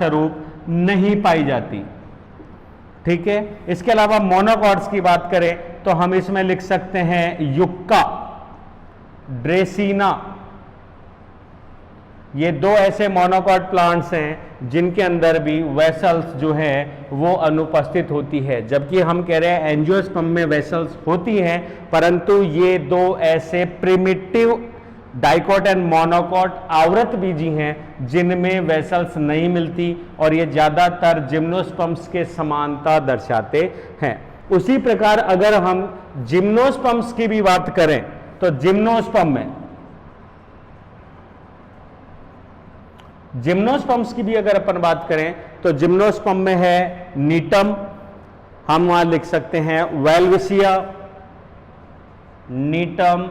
स्वरूप नहीं पाई जाती। ठीक है, इसके अलावा मोनोकॉट्स की बात करें तो हम इसमें लिख सकते हैं युक्का, ड्रेसीना। ये दो ऐसे मोनोकॉट प्लांट्स हैं जिनके अंदर भी वेसल्स जो है वो अनुपस्थित होती है, जबकि हम कह रहे हैं एंजियोस्पर्म में वेसल्स होती हैं, परंतु ये दो ऐसे प्रिमिटिव डाइकॉट एंड मोनोकॉट आवृत बीजी हैं जिनमें वेसल्स नहीं मिलती, और ये ज्यादातर जिम्नोस्पर्म्स के समानता दर्शाते हैं। उसी प्रकार अगर हम जिम्नोस्पर्म्स की भी बात करें तो जिम्नोस्पर्म्स की भी अगर अपन बात करें तो जिम्नोस्पर्म में है नीटम, हम वहां लिख सकते हैं वेलविसिया, नीटम,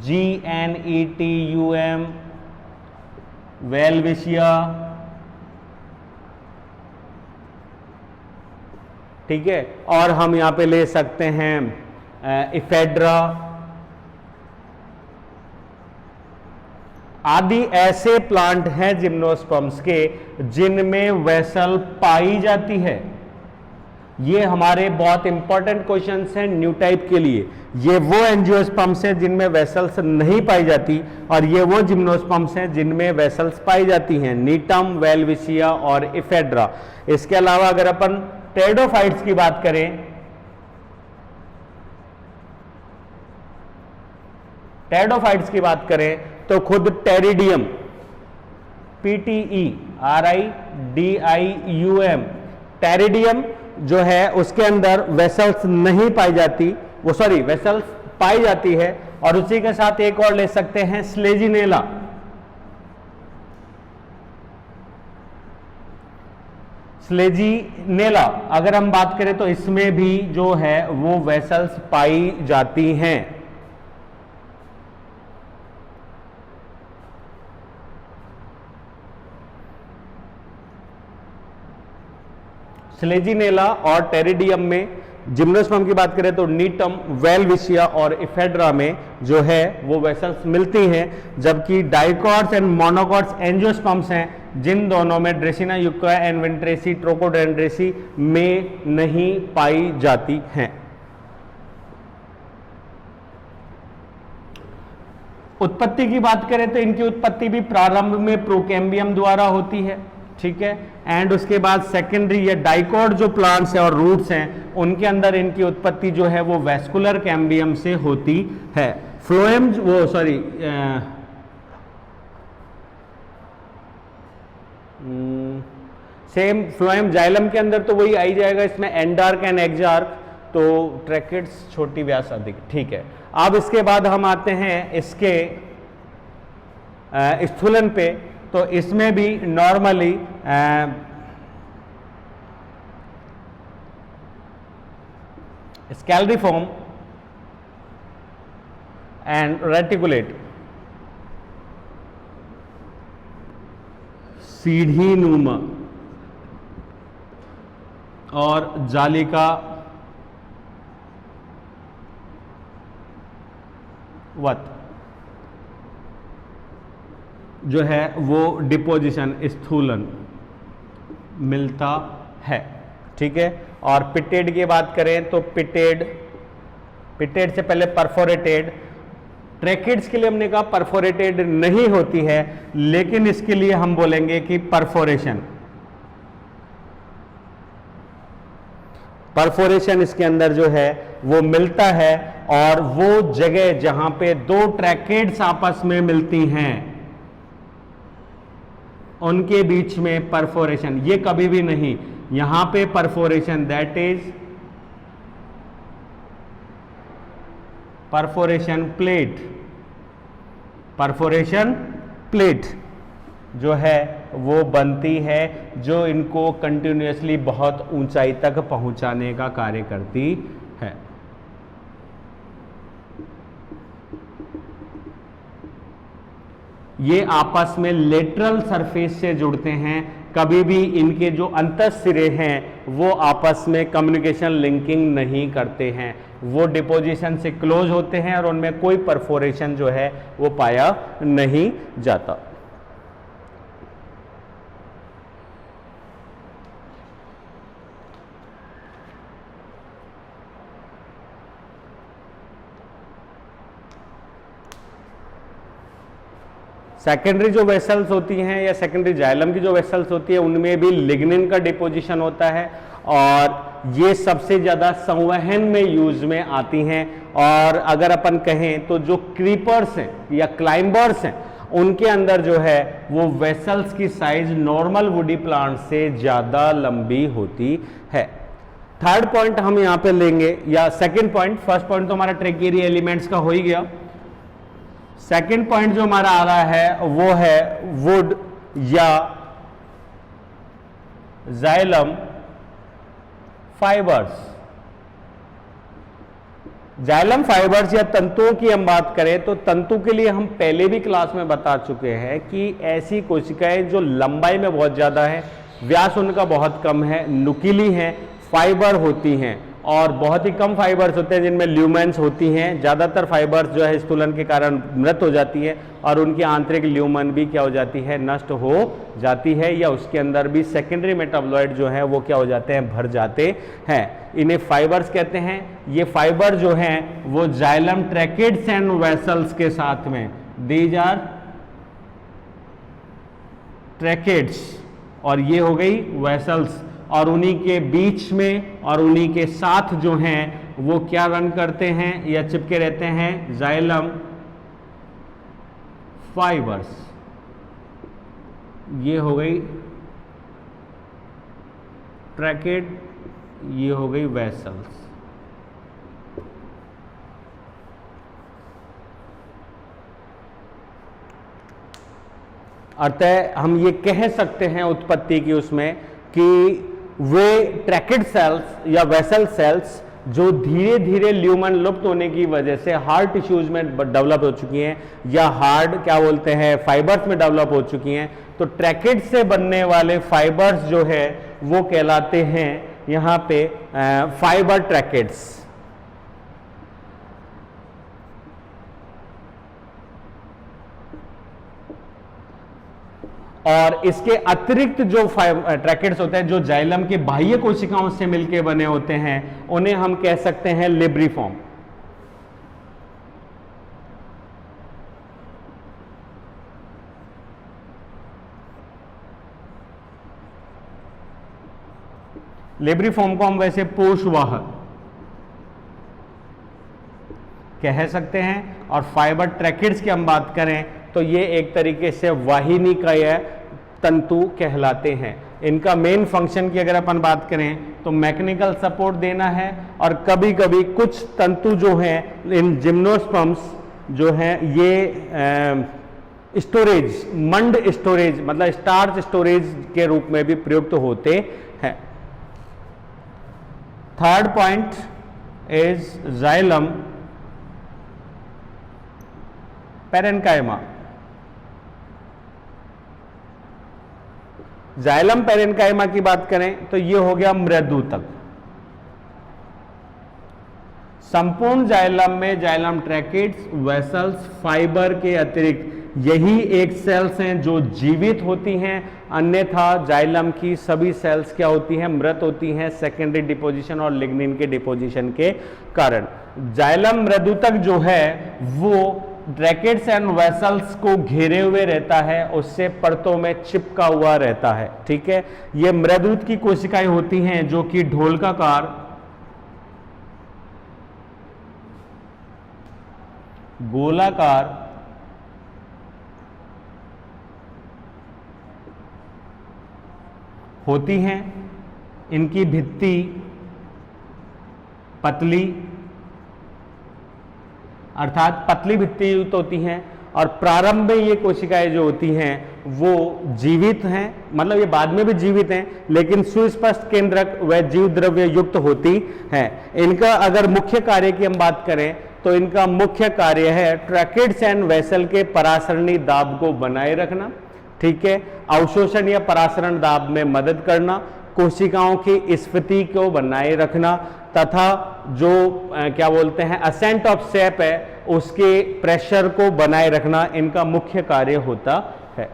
GNETUM, वेलविसिया। ठीक है, और हम यहां पे ले सकते हैं इफेड्रा आदि। ऐसे प्लांट हैं जिम्नोस्पर्म्स के जिनमें वेसल पाई जाती है। ये हमारे बहुत इंपॉर्टेंट क्वेश्चंस हैं न्यू टाइप के लिए। ये वो एंजियोस्पर्म्स हैं जिनमें वेसल्स नहीं पाई जाती, और ये वो जिम्नोस्पर्म्स हैं जिनमें वेसल्स पाई जाती हैं, नीटम, वेलविसिया और इफेड्रा। इसके अलावा अगर अपन टेरिडोफाइट्स की बात करें, तो खुद टेरिडियम, PTERIDIUM, टेरिडियम जो है उसके अंदर वेसल्स नहीं पाई जाती, वेसल्स पाई जाती है। और उसी के साथ एक और ले सकते हैं स्लेजिनेला। स्लेजिनेला अगर हम बात करें तो इसमें भी जो है वो वेसल्स पाई जाती हैं। स्लेजिनेला और टेरिडियम में, जिम्नोस्पर्म की बात करें तो नीटम, वेलविसिया और इफेड्रा में जो है वो वेसल्स मिलती हैं, जबकि डाइकॉट्स एंड मोनोकॉट्स एंजियोस्पर्म्स हैं जिन दोनों में ड्रेसिना युक्का एंड वेंट्रेसी, ट्रोकोडेंड्रेसी में नहीं पाई जाती हैं। उत्पत्ति की बात करें तो इनकी उत्पत्ति भी प्रारंभ में प्रोकैम्बियम द्वारा होती है। ठीक है, एंड उसके बाद सेकेंडरी या डाइकॉट जो प्लांट्स हैं और रूट्स हैं उनके अंदर इनकी उत्पत्ति जो है वो वेस्कुलर कैम्बियम से होती है। फ्लोएम सेम फ्लोएम जाइलम के अंदर तो वही आई जाएगा, इसमें एंडार्क एंड एक्जार्क, तो ट्रैकेट्स छोटी व्यास अधिक। ठीक है, अब इसके बाद हम आते हैं इसके स्थूलन पे। तो इसमें भी नॉर्मली स्कैलरिफॉर्म एंड रेटिकुलेट, सीढ़ी नुमा और जालिका वत जो है वो डिपोजिशन, स्थूलन मिलता है। ठीक है, और पिटेड की बात करें तो पिटेड से पहले परफोरेटेड। ट्रैकिड्स के लिए हमने कहा परफोरेटेड नहीं होती है, लेकिन इसके लिए हम बोलेंगे कि परफोरेशन इसके अंदर जो है वो मिलता है, और वो जगह जहां पे दो ट्रैकिड्स आपस में मिलती हैं उनके बीच में परफोरेशन, ये कभी भी नहीं, यहां पे perforation, that is perforation plate जो है वो बनती है, जो इनको कंटिन्यूअसली बहुत ऊंचाई तक पहुंचाने का कार्य करती है। ये आपस में लेटरल सरफेस से जुड़ते हैं, कभी भी इनके जो अंतःसिरे हैं वो आपस में कम्युनिकेशन लिंकिंग नहीं करते हैं, वो डिपोजिशन से क्लोज होते हैं और उनमें कोई परफोरेशन जो है वो पाया नहीं जाता। सेकेंडरी जो वेसल्स होती हैं या सेकेंडरी जाइलम की जो वेसल्स होती है उनमें भी लिग्निन का डिपोजिशन होता है और ये सबसे ज़्यादा संवहन में यूज में आती हैं। और अगर अपन कहें तो जो क्रीपर्स हैं या क्लाइंबर्स हैं उनके अंदर जो है वो वेसल्स की साइज नॉर्मल वुडी प्लांट से ज़्यादा लंबी होती है। थर्ड पॉइंट हम यहां पे लेंगे, या सेकंड पॉइंट, फर्स्ट पॉइंट तो हमारा ट्रेकेरिया एलिमेंट्स का हो ही गया। सेकंड पॉइंट जो हमारा आ रहा है वो है वुड या जाइलम फाइबर्स। जाइलम फाइबर्स या तंतुओं की हम बात करें तो तंतु के लिए हम पहले भी क्लास में बता चुके हैं कि ऐसी कोशिकाएं जो लंबाई में बहुत ज्यादा है, व्यास उनका बहुत कम है, नुकीली हैं, फाइबर होती हैं और बहुत ही कम फाइबर्स होते हैं जिनमें ल्यूमेन्स होती हैं। ज़्यादातर फाइबर्स जो है स्थूलन के कारण मृत हो जाती है और उनकी आंतरिक ल्यूमन भी क्या हो जाती है, नष्ट हो जाती है, या उसके अंदर भी सेकेंडरी मेटाबॉलॉइड जो है वो क्या हो जाते हैं, भर जाते हैं। इन्हें फाइबर्स कहते हैं। ये फाइबर जो हैं वो जाइलम ट्रैकेड्स एंड वेसल्स के साथ में, दीज आर ट्रैकेड्स और ये हो गई वेसल्स, और उन्हीं के बीच में और उन्हीं के साथ जो हैं वो क्या रन करते हैं या चिपके रहते हैं, जाइलम फाइबर्स। ये हो गई ट्रैकेड, ये हो गई वेसल्स। अतः हम ये कह सकते हैं उत्पत्ति की उसमें कि वे ट्रैकेड सेल्स या वेसल सेल्स जो धीरे धीरे ल्यूमन लुप्त होने की वजह से हार्ड टिश्यूज में डेवलप हो चुकी हैं या हार्ड क्या बोलते हैं फाइबर्स में डेवलप हो चुकी हैं, तो ट्रैकेड से बनने वाले फाइबर्स जो है वो कहलाते हैं यहाँ पे फाइबर ट्रैकेड्स। और इसके अतिरिक्त जो ट्रैकेड्स होते हैं जो जाइलम के बाह्य कोशिकाओं से मिलकर बने होते हैं उन्हें हम कह सकते हैं लिब्रिफॉर्म। लिब्रिफॉर्म को हम वैसे पोषवाहक कह सकते हैं। और फाइबर ट्रैकेड्स की हम बात करें तो ये एक तरीके से वाहिनी का यह तंतु कहलाते हैं। इनका मेन फंक्शन की अगर अपन बात करें तो मैकेनिकल सपोर्ट देना है, और कभी कभी कुछ तंतु जो हैं इन जिम्नोस्पर्म्स जो हैं ये स्टोरेज, मंड स्टोरेज मतलब स्टार्च स्टोरेज के रूप में भी प्रयुक्त होते हैं। Third point is xylem parenchyma. Xylem parenchyma की बात करें तो ये हो गया मृदुतक। संपूर्ण जाइलम में जाइलम ट्रैकेड्स, वेसल्स, फाइबर के अतिरिक्त यही एक सेल्स हैं जो जीवित होती हैं, अन्यथा जाइलम की सभी सेल्स क्या होती हैं, मृत होती हैं सेकेंडरी डिपोजिशन और लिग्निन के डिपोजिशन के कारण। जाइलम मृदुतक जो है वो ट्रैकेड्स एंड वेसल्स को घेरे हुए रहता है, उससे परतों में चिपका हुआ रहता है। ठीक है, ये मृदुत की कोशिकाएं होती हैं जो कि ढोलकाकार, गोलाकार होती हैं। इनकी भित्ति पतली अर्थात पतली भित्ति युक्त होती हैं, और प्रारंभ में ये कोशिकाएं जो होती हैं वो जीवित हैं, मतलब ये बाद में भी जीवित हैं लेकिन सुस्पष्ट केंद्रक व जीव द्रव्य युक्त होती हैं। इनका अगर मुख्य कार्य की हम बात करें तो इनका मुख्य कार्य है ट्रैकेड्स एंड वेसल के परासरणी दाब को बनाए रखना। ठीक है, अवशोषण या परासरण दाब में मदद करना, कोशिकाओं की स्फीति को बनाए रखना, तथा जो क्या बोलते हैं असेंट ऑफ सेप है उसके प्रेशर को बनाए रखना, इनका मुख्य कार्य होता है।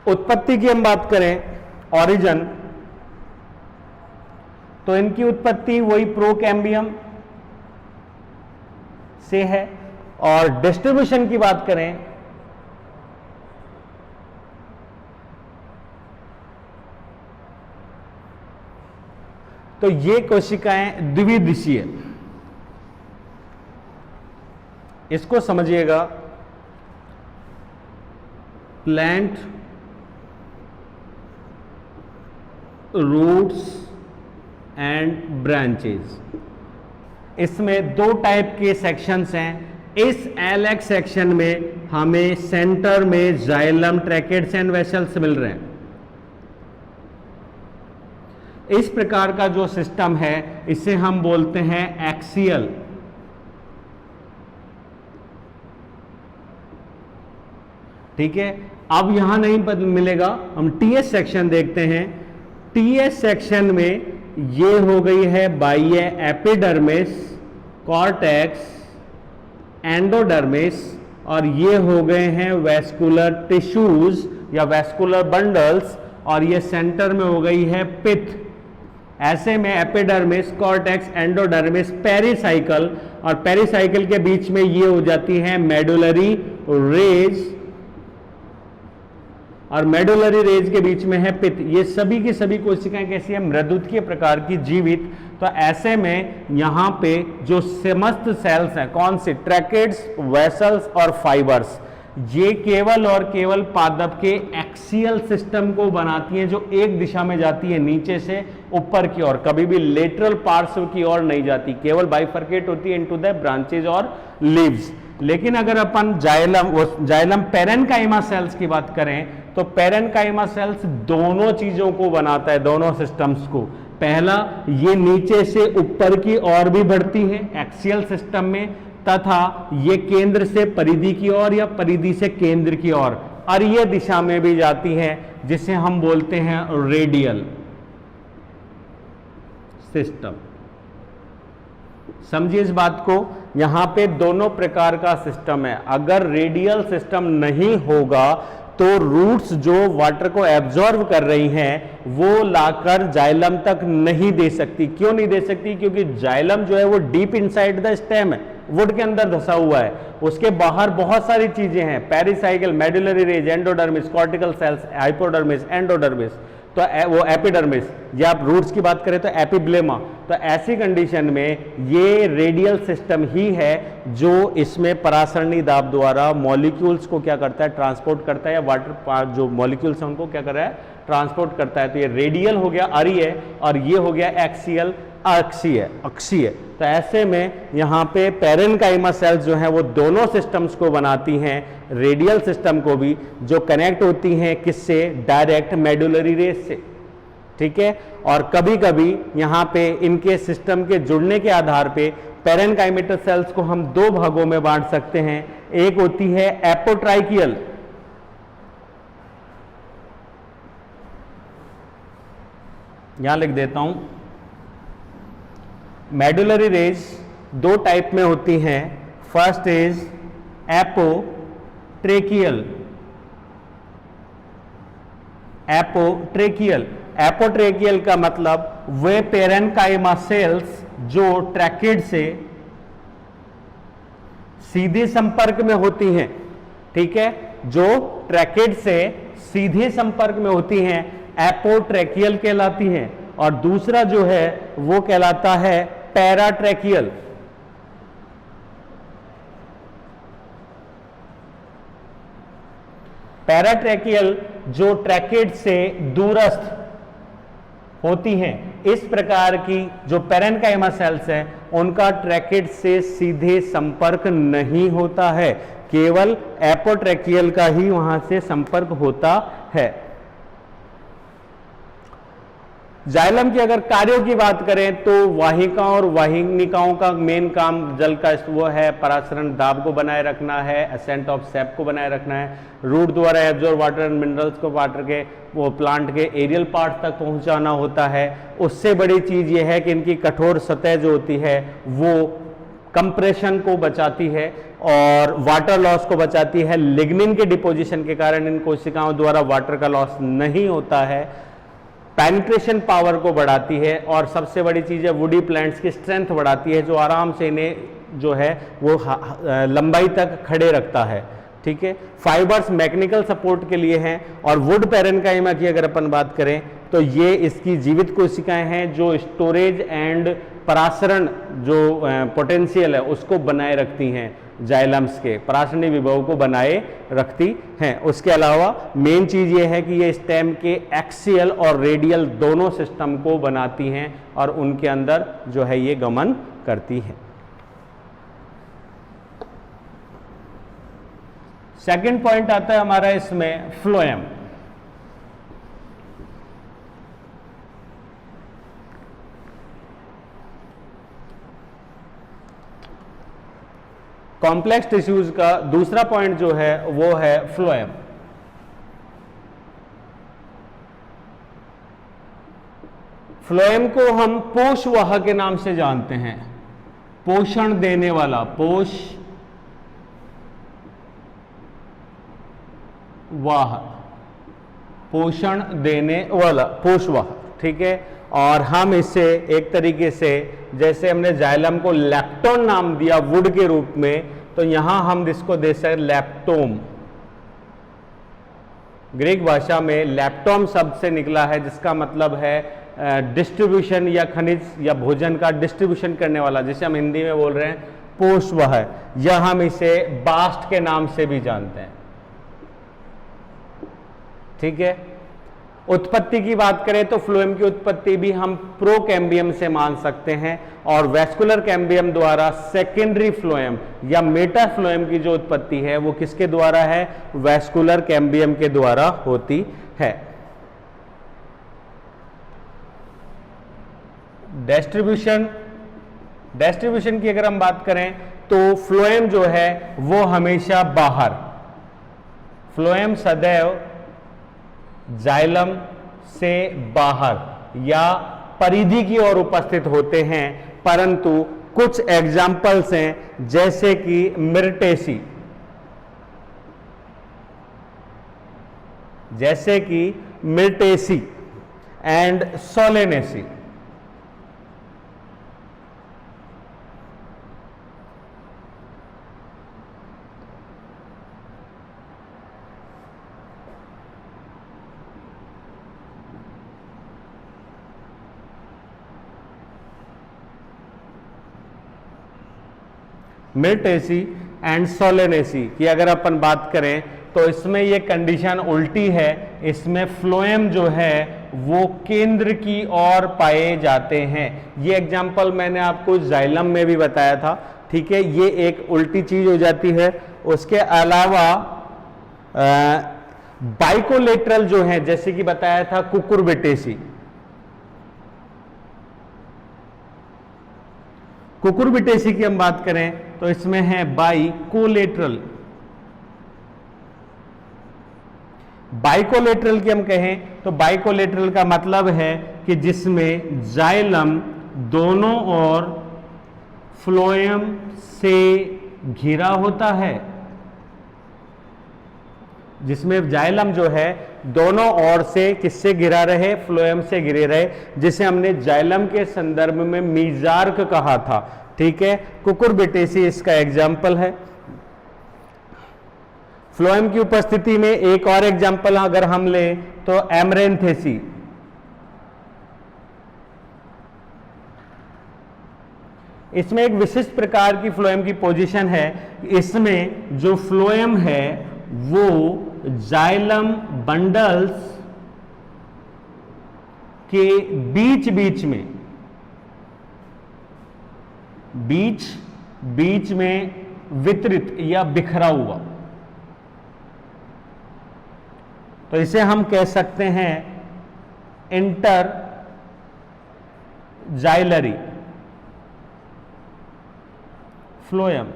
उत्पत्ति की हम बात करें, ओरिजिन, तो इनकी उत्पत्ति वही प्रोकैम्बियम से है। और डिस्ट्रीब्यूशन की बात करें तो ये कोशिकाएं द्विदिशीय, इसको समझिएगा, प्लांट रूट्स एंड ब्रांचेस, इसमें दो टाइप के सेक्शंस हैं। इस एलेक्स सेक्शन में हमें सेंटर में जाइलम, ट्रैकेट्स एंड वेसल्स मिल रहे हैं। इस प्रकार का जो सिस्टम है इसे हम बोलते हैं एक्सियल। ठीक है, अब यहां नहीं मिलेगा, हम टीएस सेक्शन देखते हैं। टीएस सेक्शन में ये हो गई है बाह्य एपिडर्मिस, कॉर्टेक्स, एंडोडर्मिस, और ये हो गए हैं वेस्कुलर टिश्यूज या वेस्कुलर बंडल्स, और ये सेंटर में हो गई है पिथ। ऐसे में एपिडर्मिस, कॉर्टेक्स, एंडोडर्मिस, पेरिसाइकल, और पेरिसाइकल के बीच में ये हो जाती है मेडुलरी रेज, और मेडुलरी रेज के बीच में है पित्त। ये सभी की सभी कोशिकाएं कैसी है? मृदुत्कीय प्रकार की, जीवित। तो ऐसे में यहां पे जो समस्त सेल्स हैं, कौन से? ट्रैकेट्स, वेसल्स और फाइबर्स, ये केवल और केवल पादप के एक्सियल सिस्टम को बनाती हैं, जो एक दिशा में जाती है नीचे से ऊपर की ओर, कभी भी लेटरल पार्श्व की ओर नहीं जाती, केवल बाइफर्केट होती है इनटू द ब्रांचेज और लीव्स। लेकिन अगर अपन जाइलम पेरेन्काइमा सेल्स की बात करें तो पेरेन्काइमा सेल्स दोनों चीजों को बनाता है, दोनों सिस्टम्स को। पहला, ये नीचे से ऊपर की ओर भी बढ़ती है एक्सियल सिस्टम में, तथा ये केंद्र से परिधि की ओर या परिधि से केंद्र की ओर अरीय दिशा में भी जाती है, जिसे हम बोलते हैं रेडियल सिस्टम। समझिए इस बात को, यहां पे दोनों प्रकार का सिस्टम है। अगर रेडियल सिस्टम नहीं होगा तो रूट्स जो वाटर को एब्जॉर्ब कर रही हैं वो लाकर जाइलम तक नहीं दे सकती। क्यों नहीं दे सकती? क्योंकि जाइलम जो है वो डीप इनसाइड द स्टेम है, वुड के अंदर धसा हुआ है, उसके बाहर बहुत सारी चीजें हैं, pericycle, medullary rays, endodermis, cortical cells, hypodermis, endodermis, तो वो एपिडर्मिस, या आप रूट्स की बात करें तो एपिब्लेमा। तो ऐसी कंडीशन में ये रेडियल सिस्टम ही है जो इसमें परासरणी दाब द्वारा मॉलिक्यूल्स को क्या करता है? ट्रांसपोर्ट करता है, या वाटर जो मॉलिक्यूल्स हैं उनको क्या कर रहा है? ट्रांसपोर्ट करता है। तो ये रेडियल हो गया अरीय, और ये हो गया एक्सियल अक्षीय। तो ऐसे में यहाँ पे पेरेन्काइमा सेल्स जो हैं वो दोनों सिस्टम्स को बनाती हैं, रेडियल सिस्टम को भी, जो कनेक्ट होती हैं किससे? डायरेक्ट मेडुलरी रेज से। ठीक है, और कभी कभी यहाँ पे इनके सिस्टम के जुड़ने के आधार पे पेरेन्काइमेटस सेल्स को हम दो भागों में बांट सकते हैं। एक होती है एपोट्राइकियल, यहां लिख देता हूं, मेडुलरी रेज दो टाइप में होती हैं। First is एपोट्रेकियल। एपोट्रेकियल का मतलब वे पेरेन्काइमा सेल्स जो ट्रैकिड से सीधे संपर्क में होती हैं। ठीक है, जो ट्रैकिड से सीधे संपर्क में होती हैं एपोट्रेकियल कहलाती हैं, और दूसरा जो है वो कहलाता है पैराट्रेकियल। पैराट्रेकियल जो ट्रैकिड से दूरस्थ होती हैं। इस प्रकार की जो पेरेन्काइमा सेल्स हैं उनका ट्रैकिड से सीधे संपर्क नहीं होता है, केवल एपोट्रेकियल का ही वहां से संपर्क होता है। जाइलम की अगर कार्यों की बात करें तो वाहिकाओं और वाहिनिकाओं का मेन काम जल का वो है परासरण दाब को बनाए रखना है, असेंट ऑफ सेप को बनाए रखना है, रूट द्वारा एब्जॉर्ब वाटर एंड मिनरल्स को वाटर के वो प्लांट के एरियल पार्ट तक पहुंचाना होता है। उससे बड़ी चीज ये है कि इनकी कठोर सतह जो होती है वो कंप्रेशन को बचाती है और वाटर लॉस को बचाती है। लिग्निन के डिपोजिशन के कारण इन कोशिकाओं द्वारा वाटर का लॉस नहीं होता है, पेनिट्रेशन पावर को बढ़ाती है, और सबसे बड़ी चीज है वुडी प्लांट्स की स्ट्रेंथ बढ़ाती है, जो आराम से इन्हें जो है वो लंबाई तक खड़े रखता है। ठीक है, फाइबर्स मैकेनिकल सपोर्ट के लिए हैं, और वुड पैरेन्काइमा की अगर अपन बात करें तो ये इसकी जीवित कोशिकाएं हैं जो स्टोरेज एंड परासरण जो पोटेंशियल है उसको बनाए रखती हैं, जाइलम्स के परासरणी विभव को बनाए रखती हैं। उसके अलावा मेन चीज ये है कि ये स्टेम के एक्सियल और रेडियल दोनों सिस्टम को बनाती हैं और उनके अंदर जो है ये गमन करती हैं। सेकंड पॉइंट आता है हमारा इसमें फ्लोएम। कॉम्प्लेक्स टिश्यूज का दूसरा पॉइंट जो है वो है फ्लोएम। फ्लोएम को हम पोषवाह के नाम से जानते हैं, पोषण देने वाला, वाह, पोषण देने वाला, पोषवाह। ठीक है, और हम इसे एक तरीके से जैसे हमने जाइलम को लैप्टोन नाम दिया वुड के रूप में, तो यहां हम इसको दे सकते लैप्टोम। ग्रीक भाषा में लैप्टोम शब्द से निकला है जिसका मतलब है डिस्ट्रीब्यूशन या खनिज या भोजन का डिस्ट्रीब्यूशन करने वाला, जिसे हम हिंदी में बोल रहे हैं पोषवाह, या हम इसे बास्ट के नाम से भी जानते हैं। ठीक है, उत्पत्ति की बात करें तो फ्लोएम की उत्पत्ति भी हम प्रोकैम्बियम से मान सकते हैं, और वेस्कुलर कैम्बियम द्वारा सेकेंडरी फ्लोएम या मेटाफ्लोएम की जो उत्पत्ति है वो किसके द्वारा है, वेस्कुलर कैम्बियम के द्वारा होती है। डिस्ट्रीब्यूशन की अगर हम बात करें तो फ्लोएम जो है वो हमेशा बाहर, फ्लोएम सदैव जाइलम से बाहर या परिधि की ओर उपस्थित होते हैं, परंतु कुछ एग्जाम्पल्स हैं जैसे कि Myrtaceae and Solanaceae. Myrtaceae and Solanaceae की अगर अपन बात करें तो इसमें ये कंडीशन उल्टी है, इसमें फ्लोएम जो है वो केंद्र की ओर पाए जाते हैं। ये एग्जाम्पल मैंने आपको जाइलम में भी बताया था। ठीक है, ये एक उल्टी चीज हो जाती है। उसके अलावा बाइकोलेटरल जो है, जैसे कि बताया था कुकुरबिटेसी, कुकुरबिटेसी की हम बात करें तो इसमें है बाइकोलेटरल। बाइकोलेटरल की हम कहें तो बाइकोलेटरल का मतलब है कि जिसमें जाइलम दोनों ओर फ्लोएम से घिरा होता है, जिसमें जाइलम जो है दोनों ओर से किससे घिरा रहे, फ्लोएम से घिरे रहे, जिसे हमने जाइलम के संदर्भ में मीजार्क कहा था। ठीक है, कुकुरबिटेसी इसका एग्जाम्पल है। फ्लोएम की उपस्थिति में एक और एग्जाम्पल अगर हम लें तो एमरेंथेसी। इसमें एक विशिष्ट प्रकार की फ्लोएम की पोजीशन है। इसमें जो फ्लोएम है वो जाइलम बंडल्स के बीच में वितरित या बिखरा हुआ, तो इसे हम कह सकते हैं inter xylary phloem.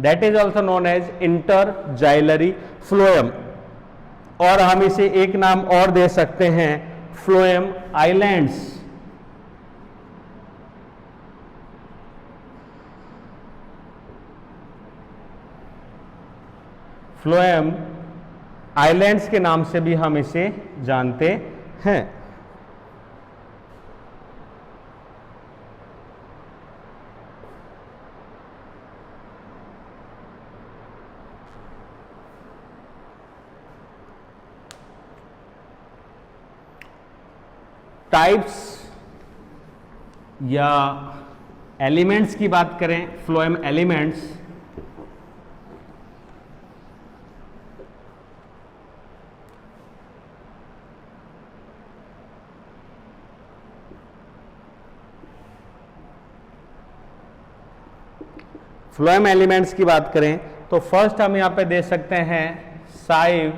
That is also known as inter xylary phloem. और हम इसे एक नाम और दे सकते हैं, फ्लोएम आइलैंड्स। फ्लोएम आइलैंड्स के नाम से भी हम इसे जानते हैं। टाइप्स या एलिमेंट्स की बात करें, फ्लोएम एलिमेंट्स, फ्लोएम एलिमेंट्स की बात करें तो फर्स्ट हम यहां पे दे सकते हैं साइव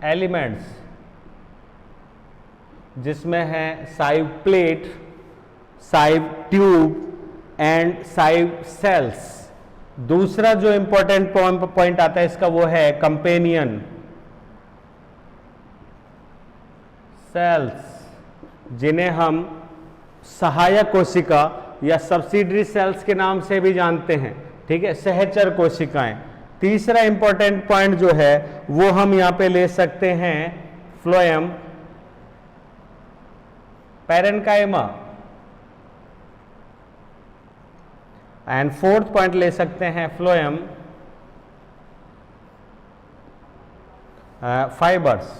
एलिमेंट्स, जिसमें है साइव प्लेट, साइव ट्यूब एंड साइव सेल्स। दूसरा जो इंपॉर्टेंट पॉइंट आता है इसका वो है कंपेनियन सेल्स, जिन्हें हम सहायक कोशिका या सब्सिडरी सेल्स के नाम से भी जानते हैं, ठीक है, सहचर कोशिकाएं। तीसरा इंपॉर्टेंट पॉइंट जो है वो हम यहां पे ले सकते हैं phloem parenchyma, and fourth point ले सकते हैं फ्लोएम फाइबर्स।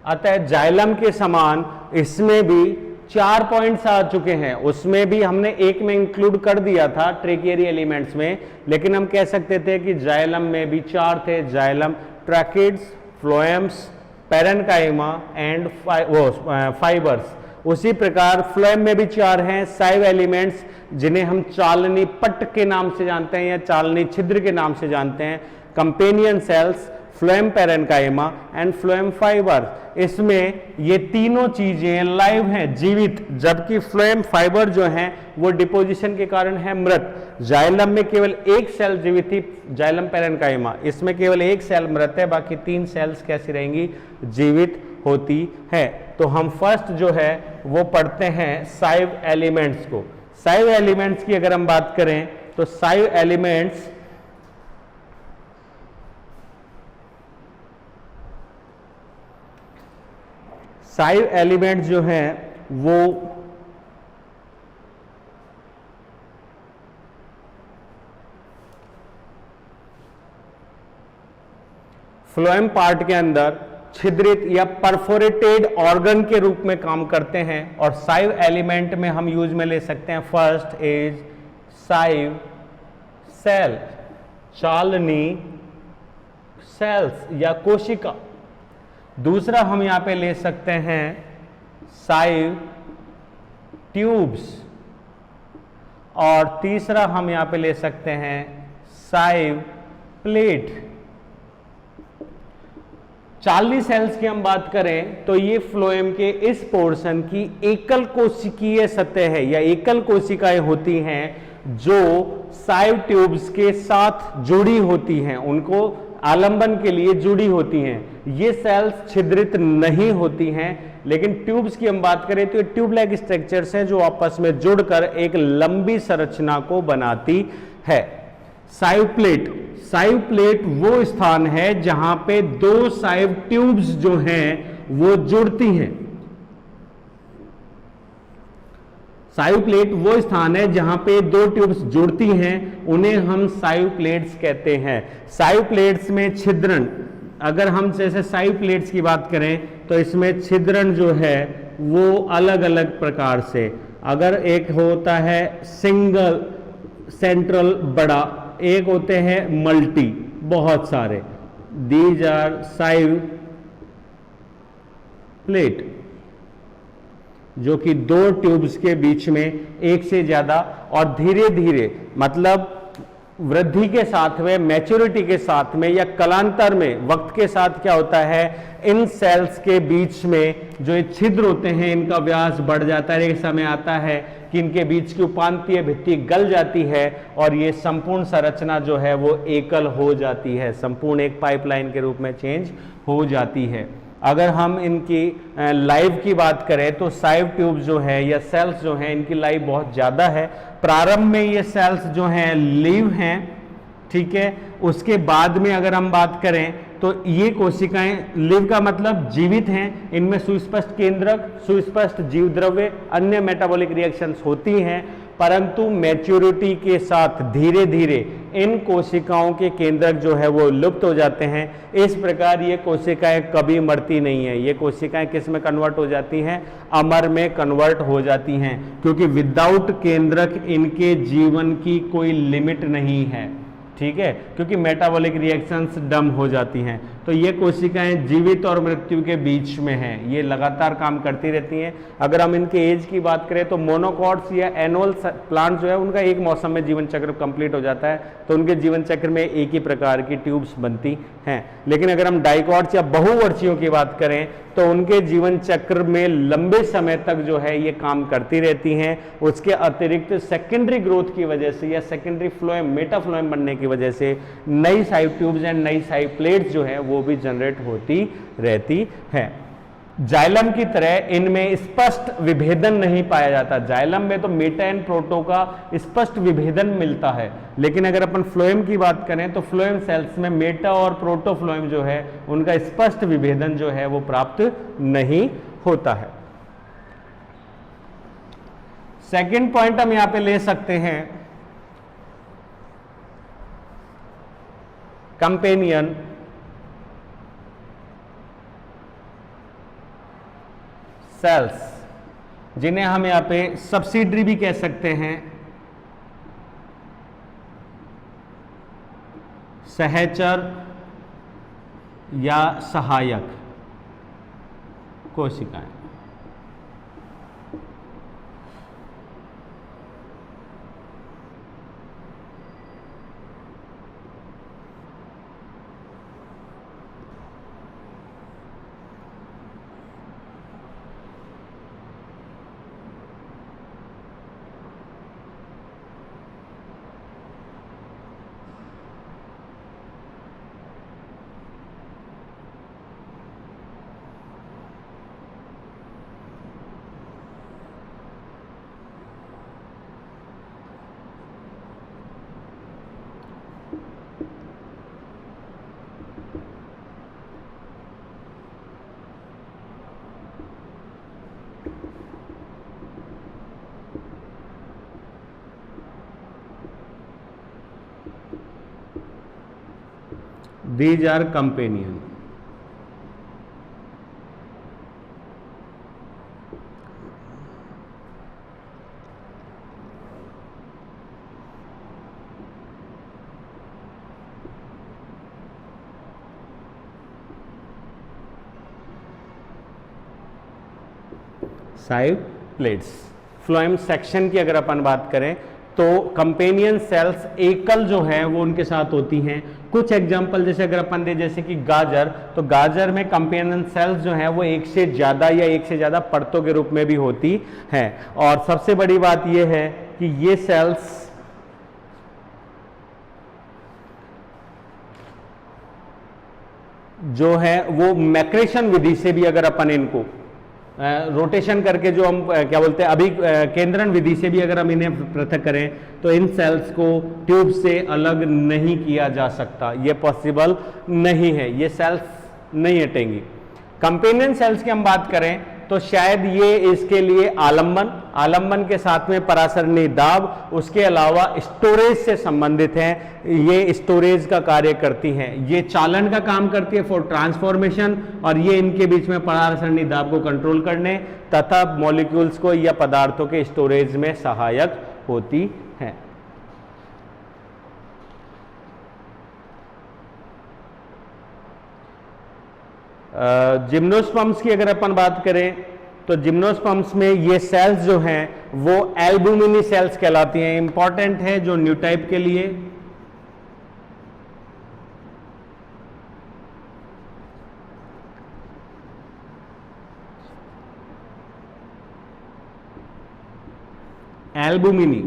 अतः जाइलम के समान इसमें भी 4 पॉइंट्स आ चुके हैं, उसमें भी हमने एक में इंक्लूड कर दिया था ट्रेकियरी एलिमेंट्स में, लेकिन हम कह सकते थे कि जाइलम में भी 4 थे, xylem, tracheids, phloems, parenchyma and fibres. उसी प्रकार फ्लोएम में भी 4 हैं साइव एलिमेंट्स, जिन्हें हम चालनी पट्ट के नाम से जानते हैं या चालनी छिद्र के नाम से जानते हैं, companion cells, phloem parenchyma and phloem fibre. इसमें ये तीनों चीजें लाइव हैं, जीवित, जबकि फ्लोएम फाइबर जो हैं वो डिपोजिशन के कारण है मृत। जाइलम में केवल एक सेल जीवित थी, जाइलम पैरेन्काइमा, इसमें केवल एक सेल मृत है, बाकी 3 सेल्स कैसी रहेंगी, जीवित होती है। तो हम फर्स्ट जो है वो पढ़ते हैं साइव एलिमेंट्स को। साइव एलिमेंट्स की अगर हम बात करें तो साइव एलिमेंट्स जो हैं वो फ्लोएम पार्ट के अंदर छिद्रित या परफोरेटेड ऑर्गन के रूप में काम करते हैं। और साइव एलिमेंट में हम यूज में ले सकते हैं, फर्स्ट इज साइव सेल, चालनी सेल्स या कोशिका। दूसरा हम यहां पे ले सकते हैं साइव ट्यूब्स, और तीसरा हम यहां पे ले सकते हैं साइव प्लेट। चालनी सेल्स की हम बात करें तो ये फ्लोएम के इस पोर्शन की एकल कोशिकीय सतह है या एकल कोशिकाएं होती हैं जो साइव ट्यूब्स के साथ जुड़ी होती हैं, उनको आलंबन के लिए जुड़ी होती हैं। ये सेल्स छिद्रित नहीं होती हैं, लेकिन ट्यूब्स की हम बात करें तो ये ट्यूब लाइक स्ट्रक्चर्स हैं जो आपस में जुड़कर एक लंबी संरचना को बनाती है। साइव प्लेट वो स्थान है जहां पे 2 साइव ट्यूब्स जो हैं वो जुड़ती हैं। साइव प्लेट वो स्थान है जहां पे 2 ट्यूब्स जुड़ती हैं, उन्हें हम साइव प्लेट्स कहते हैं। साइव प्लेट्स में छिद्रण, अगर हम जैसे साइव प्लेट्स की बात करें तो इसमें छिद्रण जो है वो अलग अलग प्रकार से, अगर एक होता है सिंगल सेंट्रल बड़ा, एक होते हैं मल्टी बहुत सारे, दीज आर साइव प्लेट, जो कि 2 ट्यूब्स के बीच में एक से ज्यादा और धीरे धीरे, मतलब वृद्धि के साथ में, मैच्योरिटी के साथ में या कालांतर में, वक्त के साथ क्या होता है, इन सेल्स के बीच में जो ये छिद्र होते हैं इनका व्यास बढ़ जाता है। एक समय आता है कि इनके बीच की उपांतीय भित्ति गल जाती है और ये संपूर्ण संरचना जो है वो एकल हो जाती है, संपूर्ण एक पाइपलाइन के रूप में चेंज हो जाती है। अगर हम इनकी लाइफ की बात करें तो साइव ट्यूब जो है या सेल्स जो हैं इनकी लाइफ बहुत ज़्यादा है। प्रारंभ में ये सेल्स जो हैं लिव हैं, ठीक है, उसके बाद में अगर हम बात करें तो ये कोशिकाएं, लिव का मतलब जीवित हैं, इनमें सुस्पष्ट केंद्रक, सुस्पष्ट जीव द्रव्य, अन्य मेटाबॉलिक रिएक्शंस होती हैं, परंतु मैच्योरिटी के साथ धीरे धीरे इन कोशिकाओं के केंद्रक जो है वो लुप्त हो जाते हैं। इस प्रकार ये कोशिकाएं कभी मरती नहीं है, ये कोशिकाएं किस में कन्वर्ट हो जाती हैं, अमर में कन्वर्ट हो जाती हैं, क्योंकि विदाउट केंद्रक इनके जीवन की कोई लिमिट नहीं है, ठीक है, क्योंकि मेटाबॉलिक रिएक्शंस डम हो जाती हैं। तो ये कोशिकाएं जीवित और मृत्यु के बीच में हैं, ये लगातार काम करती रहती हैं। अगर हम इनके एज की बात करें तो मोनोकॉट्स या एनुअल प्लांट जो है उनका एक मौसम में जीवन चक्र कंप्लीट हो जाता है, तो उनके जीवन चक्र में एक ही प्रकार की ट्यूब्स बनती हैं। लेकिन अगर हम डाइकॉट्स या बहुवर्षीयों की बात करें तो उनके जीवन चक्र में लंबे समय तक जो है ये काम करती रहती हैं। उसके अतिरिक्त सेकेंडरी ग्रोथ की वजह से या सेकेंडरी फ्लोएम मेटाफ्लोएम बनने की वजह से नई साइड ट्यूब्स एंड नई साइड प्लेट्स जो है वो भी जनरेट होती रहती है। जाइलम की तरह इनमें स्पष्ट विभेदन नहीं पाया जाता। जाइलम में तो मेटा एंड प्रोटो का स्पष्ट विभेदन मिलता है, लेकिन अगर अपन फ्लोएम की बात करें तो फ्लोएम सेल्स में मेटा और प्रोटो फ्लोएम जो है उनका स्पष्ट विभेदन जो है वो प्राप्त नहीं होता है। सेकंड पॉइंट हम यहां पे ले सकते हैं, कंपेनियन सेल्स, जिन्हें हम यहां पे सब्सिडरी भी कह सकते हैं, सहचर या सहायक कोशिकाएं। These are companion. Side plates. Phloem section की अगर अपन बात करें तो कंपेनियन सेल्स एकल जो है वो उनके साथ होती हैं। कुछ एग्जांपल जैसे अगर अपन दे, जैसे कि गाजर, तो गाजर में कंपेनियन सेल्स जो है वो एक से ज्यादा या एक से ज्यादा परतों के रूप में भी होती हैं। और सबसे बड़ी बात यह है कि ये सेल्स जो है वो मैक्रेशन विधि से भी, अगर अपन इनको रोटेशन करके जो हम क्या बोलते हैं अभी केंद्रण विधि से भी अगर हम इन्हें पृथक करें तो इन सेल्स को ट्यूब से अलग नहीं किया जा सकता, ये पॉसिबल नहीं है, ये सेल्स नहीं हटेंगी। कंपेनियन सेल्स की हम बात करें तो शायद ये इसके लिए आलंबन के साथ में परासरणी दाब, उसके अलावा स्टोरेज से संबंधित हैं, ये स्टोरेज का कार्य करती हैं, ये चालन का काम करती है फॉर ट्रांसफॉर्मेशन, और ये इनके बीच में परासरणी दाब को कंट्रोल करने तथा मॉलिक्यूल्स को या पदार्थों के स्टोरेज में सहायक होती हैं। जिम्नोस्पर्म्स की अगर अपन बात करें तो जिम्नोस्पर्म्स में ये सेल्स जो हैं वो एल्बुमिनी सेल्स कहलाती हैं। इंपॉर्टेंट है जो न्यूटाइप के लिए। एल्बुमिनी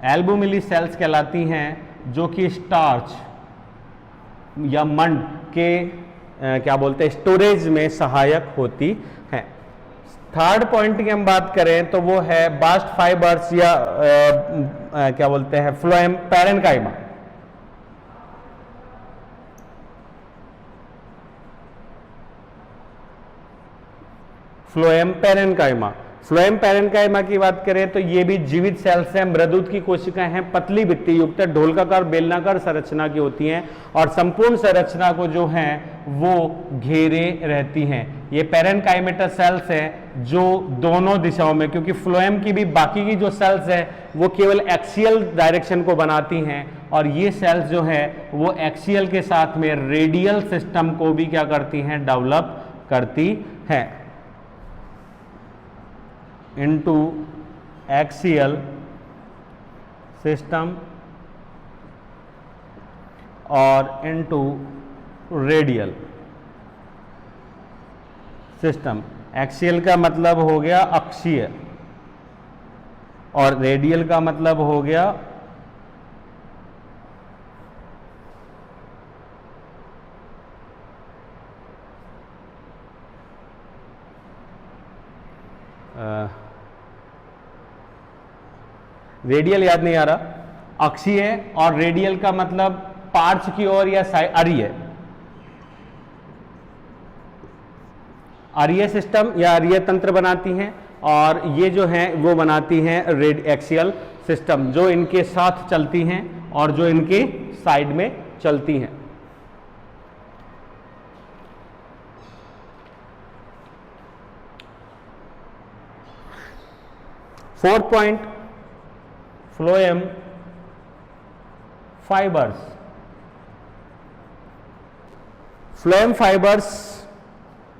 एल्बुमिनी सेल्स कहलाती हैं, जो कि स्टार्च या मंड के क्या बोलते हैं स्टोरेज में सहायक होती हैं। थर्ड पॉइंट की हम बात करें तो वो है बास्ट फाइबर्स या क्या बोलते हैं phloem parenchyma. Phloem parenchyma. Phloem parenchyma की बात करें तो ये भी जीवित सेल्स हैं, मृदुत की कोशिकाएं हैं, पतली भित्ति युक्त ढोलकाकार बेलनाकार संरचना की होती हैं और संपूर्ण संरचना को जो है वो घेरे रहती हैं। ये पैरेन्काइमेटस सेल्स हैं जो दोनों दिशाओं में, क्योंकि फ्लोएम की भी बाकी की जो सेल्स है वो केवल एक्सियल डायरेक्शन को बनाती हैं और ये सेल्स जो है वो एक्सियल के साथ में रेडियल सिस्टम को भी क्या करती हैं, डेवलप करती हैं। into axial system और into radial system। एक्सियल का मतलब हो गया अक्षीय और रेडियल का मतलब हो गया रेडियल याद नहीं आ रहा। अक्षीय और रेडियल का मतलब पार्श्व की ओर या अरीय, अरीय सिस्टम या अरीय तंत्र बनाती हैं और ये जो है वो बनाती हैं एक्सियल सिस्टम, जो इनके साथ चलती हैं और जो इनके साइड में चलती हैं। Fourth point, phloem fibres. Phloem fibres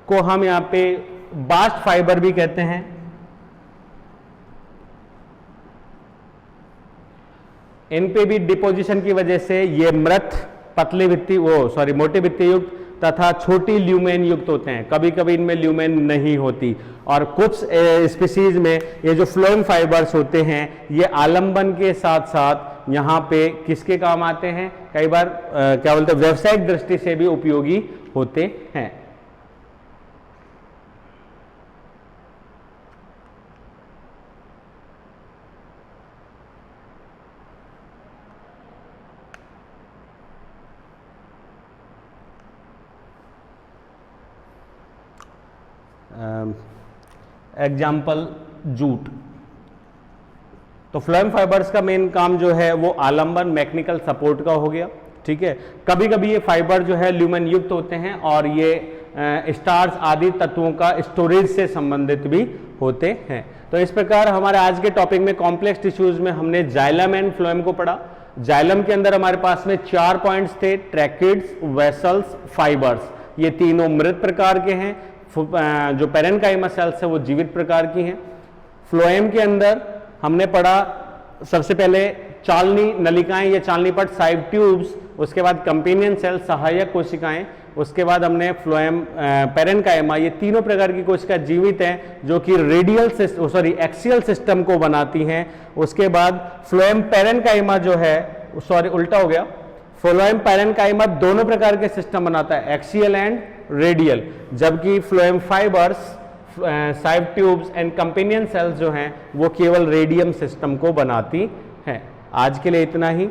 को हम यहां पे बास्ट फाइबर भी कहते हैं। इन पे भी डिपोजिशन की वजह से ये मृत, पतली भित्ति मोटी भित्ति युक्त तथा छोटी ल्यूमेन युक्त होते हैं। कभी कभी इनमें ल्यूमेन नहीं होती और कुछ स्पीसीज में ये जो फ्लोएम फाइबर्स होते हैं ये आलंबन के साथ साथ यहाँ पे किसके काम आते हैं, कई बार क्या बोलते हैं, व्यावसायिक दृष्टि से भी उपयोगी होते हैं। Example jute. तो फ्लोएम फाइबर्स का मेन काम जो है वो आलंबन, मैकेनिकल सपोर्ट का हो गया, ठीक है। कभी कभी ये फाइबर जो है ल्यूमेन युक्त होते हैं और ये स्टार्च आदि तत्वों का स्टोरेज से संबंधित भी होते हैं। तो इस प्रकार हमारे आज के टॉपिक में कॉम्प्लेक्स टिश्यूज में हमने जाइलम एंड फ्लोएम को पढ़ा। जाइलम के अंदर हमारे पास में 4 पॉइंट्स थे, ट्रैकिड्स, वेसल्स, फाइबर्स। ये तीनों मृत प्रकार के हैं। जो पैरेन्काइमा सेल्स है वो जीवित प्रकार की हैं। फ्लोएम के अंदर हमने पढ़ा सबसे पहले चालनी नलिकाएं या चालनी पट, साइड ट्यूब्स, उसके बाद कंपेनियन सेल, सहायक कोशिकाएं, उसके बाद हमने फ्लोएम पैरेन्काइमा, ये तीनों प्रकार की कोशिका जीवित हैं जो कि एक्सियल सिस्टम को बनाती हैं। उसके बाद फ्लोएम पैरेन्काइमा जो है, उल्टा हो गया, फ्लोएम पैरेन्काइमा दोनों प्रकार के सिस्टम बनाता है, एक्सियल एंड रेडियल, जबकि phloem fibres, side tubes and companion cells जो हैं वो केवल रेडियम सिस्टम को बनाती हैं। आज के लिए इतना ही।